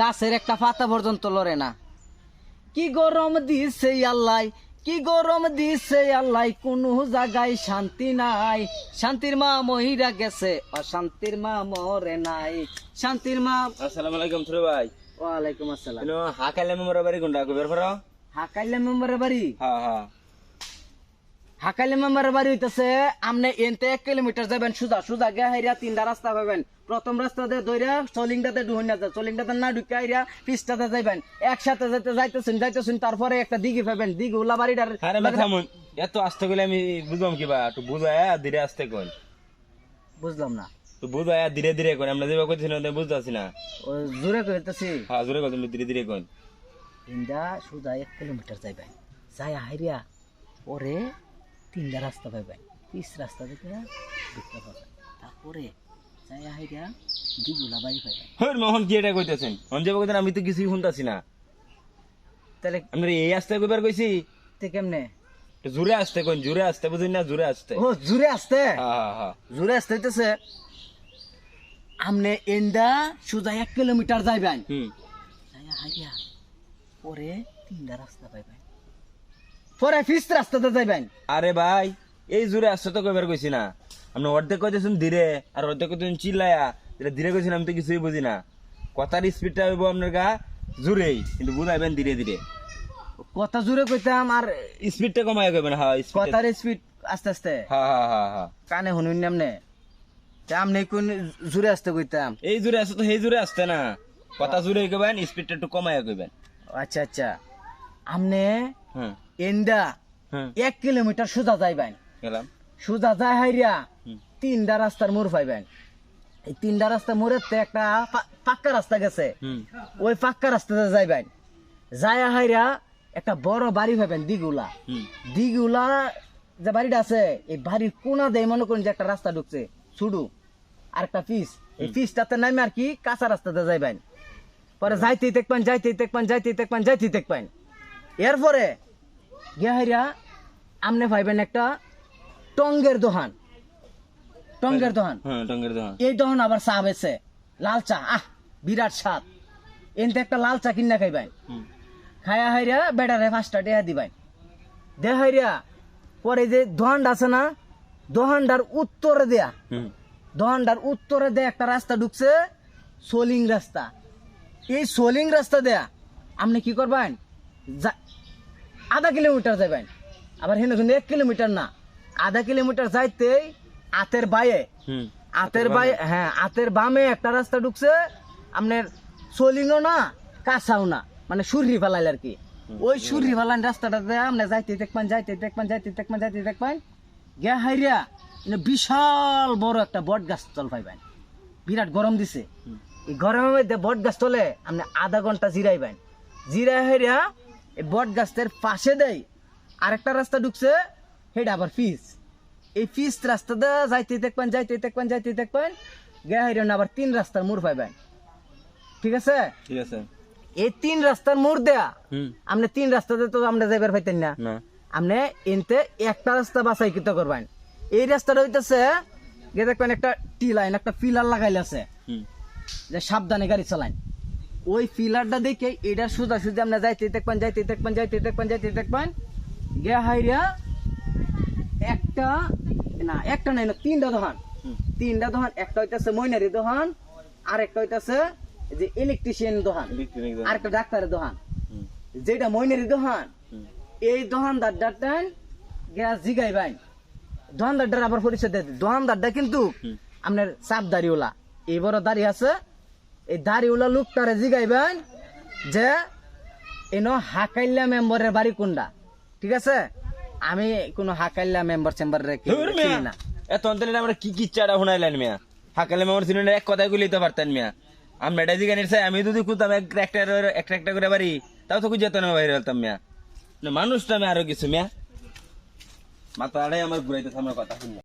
গাছের একটা পাতা পর্যন্ত লড়ে না। কি গরম দিছে আল্লাহ, কি গরম দিছে আল্লাহ, কোনো জায়গায় শান্তি নাই। শান্তির মা মহিরা গেছে, অশান্তির মা মরে নাই। শান্তির মা। আসসালামু আলাইকুম ছোট ভাই। ওয়ালাইকুম আসসালাম। হাকাইলে মেমোর বাড়ি কোনটা বের করো? হাকাইলে মেম্বারের বাড়ি? হ্যাঁ হ্যাঁ। হাকাইলে মেম্বারের বাড়ি হইতেছে আপনি এনতে 1 কিলোমিটার যাবেন সোজা সোজা গিয়ে হাইরা 3টা রাস্তা পাবেন। প্রথম রাস্তাতে দইরা সলিংটাতে ঢুহন না যায়, সলিংটাতে না ঢুকে হাইরা পিছটাতে যাইবেন। একসাথে যাইতেছেন তারপরে একটা দিঘি পাবেন, দিঘি উলা বাড়িটার। আরে থামুন, এত আস্তে কইলে আমি বুঝলাম কি বা একটু বুঝায়া ধীরে আস্তে কই। বুঝলাম না। তো বুঝায়া ধীরে ধীরে কই, আমরা যেভাবে কইতেছি না বুঝতাছি না। ও জোরে কইতেছি। হ্যাঁ জোরে কই, তুমি ধীরে ধীরে কই। তিনটা সোজা 1 কিলোমিটার যাইবেন, যাই হাইরা পরে 3টা রাস্তা পাইবেন, পিছ রাস্তা থেকে ঢুকতে পাবেন। তারপরে যাই হাইরা দিগুলা বাড়ি পাইবেন। হ্যাঁ মোহন কি এটা কইতেছেন? হন যাবে কইতেন, আমি তো কিছুই শুনতাছি না। তাহলে আমরা এই আস্তে কইবার কইছি। তে কেমনে? জোরে আসতে কই, জোরে আসতে বুঝুন না, জোরে আসতে। ও জোরে আসতে? হ্যাঁ হ্যাঁ হ্যাঁ। জোরে আসতে হইতেছে আমনে এন্ডা সোজা 1 কিলোমিটার যাইবেন, যাইয়া হাইরা পরে 3টা রাস্তা পাইবেন, পরে পিছ রাস্তাতে যাইবেন। আরে ভাই এই জোরে আসতে তো কইবার কইছি না। আপনি অর্ধেক কইতেছেন ধীরে, আর অর্ধেক কইতেছেন চিল্লায়া। এটা ধীরে কইছেন, আমি তো কিছুই বুঝি না। কথার স্পিডটা হইব আপনার গা জোরেই, কিন্তু বুঝাইবেন ধীরে ধীরে। কথা জোরে কইতাম আর স্পিডটা কমায় কইবেন। হ্যাঁ কথার স্পিড আস্তে আস্তে। হ্যাঁ হ্যাঁ হ্যাঁ হ্যাঁ। কানে শুনুন নামনে আমনে কোন জোরে আসতে কইতাম। এই জোরে আসতে তো এই জোরে আসতে না, কথা জোরে কইবেন, স্পিডটা একটু কমায় কইবেন। আচ্ছা আচ্ছা, আমনে হ্যাঁ এন্ডা হ্যাঁ 1 কিলোমিটার সোজা যাইবেন, গেলাম। সোজা যাই হাইরা 3টা রাস্তার মোড় পাইবেন। এই 3টা রাস্তা মোড়েতে একটা পাক্কা রাস্তা গেছে, ওই পাক্কা রাস্তাতে যাইবেন। যাই হাইরা একটা বড় বাড়ি পাইবেন, দিগুলা। দিগুলা যে বাড়িটা আছে, এই বাড়ির কোনা দেয় মনে করেন যে একটা রাস্তা ঢুকছে ছুডু, আর একটা পিস। এই পিসটাতে নামে আর কি কাঁচা রাস্তাতে যাইবেন। পরে যাইতেই দেখবেন, যাইতেই দেখবেন, যাইতেই দেখবেন, যাইতেই দেখবেন। এরপরে গিয়া হাইরা আমনে পাইবেন একটা টঙ্গের দোকান। টঙ্গের দোকান, হ্যাঁ টঙ্গের দোকান। এই দোকান আবার চা বেছে, লাল চা। বিরাট স্বাদ। এনতে একটা লাল চা কিনা খাইবেন। খায়া হাইরা বেটারে 5টা টাকা দিবেন। দে হাইরা পরে যে দোকানটা আছে না, দোকানটার উত্তরে দেয়া, দোকানটার উত্তরে দেয়া একটা রাস্তা ঢুকছে, সোলিং রাস্তা। এই সোলিং রাস্তা দেয়া আপনি কি করবেন, আধা কিলোমিটার যাবেন। আবার হেন কিন্তু 1 কিলোমিটার না, আধা কিলোমিটার যাইতেই আতের বায়ে, আতের বায়ে, হ্যাঁ আতের বামে একটা রাস্তা ঢুকছে। আপনার সোলিংও না কাঁচাও না, মানে সুররি ফেলাইল আর কি। ওই সুররি ফেলান রাস্তাটাতে আপনি যাইতে দেখবেন, যাইতে দেখবেন, যাইতে দেখবেন, যাইতে দেখবেন। গে হাইরা বিশাল বড় একটা বট গাছ তল পাইবেন। বিরাট গরম দিছে, এই গরমের মধ্যে বট গাছ তলে আপনি আধা ঘন্টা জিরাইবেন। জিরাই হাইরা এই বট গাছের পাশে দেয় আরেকটা রাস্তা ঢুকছে, সেটা আবার পিস। এই পিস রাস্তাতে যাইতে দেখবেন, যাইতে দেখবেন, যাইতে দেখবেন। গে হাইরা আবার 3 রাস্তার মোড় পাইবেন। ঠিক আছে? ঠিক আছে। এই 3 রাস্তার মোড় দেয়া আপনি 3 রাস্তাতে তো আমরা যাইবার পাইতেন না। আপনি এনতে একটা রাস্তা বাছাই কিতে করবেন। এই রাস্তাটা হইতেছে গিয়ে দেখবেন একটা টি লাইন, একটা পিলার লাগাইল আছে যে সাবধানে গাড়ি চালান। ওই পিলারটা দেখে এটা সোজা সোজা আপনি যাইতে দেখবেন, যাইতে দেখবেন, যাইতে দেখবেন, যাইতে দেখবেন। গে হাইরা একটা না, একটা নাই না, 3টা দোকান। 3টা দোকান, একটা হইতেছে মইনারি দোকান, আর একটা হইতেছে যে ইলেকট্রিশিয়ান দোকান, আর একটা ডাক্তারের দোকান। যেটা মইনারি দোকান, এই দোকানদারটা গ্যাস জিগাইবেন। দোকানদারটার আবার পরিচয় দেয়। দোকানদারটা কিন্তু আপনার চাপ দাড়িওয়ালা, এই বড় দাড়ি আছে। এই দাড়িওয়ালা লোকটারে জিগাইবেন যে এনো হাকাইল্লা মেম্বারের বাড়ি কোনটা। ঠিক আছে? আমি কোনো হাকাইল্লা মেম্বার চেম্বার চিনি না। এত অন্তরে আমরা কি কিচ্ছাটা শুনাইলেন মিয়া? হাকাইল্লা মেম্বার চিনি না, এক কথায় গুলিতে পারতেন মিয়া। আমরা এটা জিগানির চাই, আমি যদি কুতাম একটা করে বাড়ি, তাও তো যেত না বাইরে হতাম মিয়া। মানুষটা আমি আরো কিছু মিয়া, মাথা আড়াই আমার ঘুরাইতে আমার কথা শুনলাম।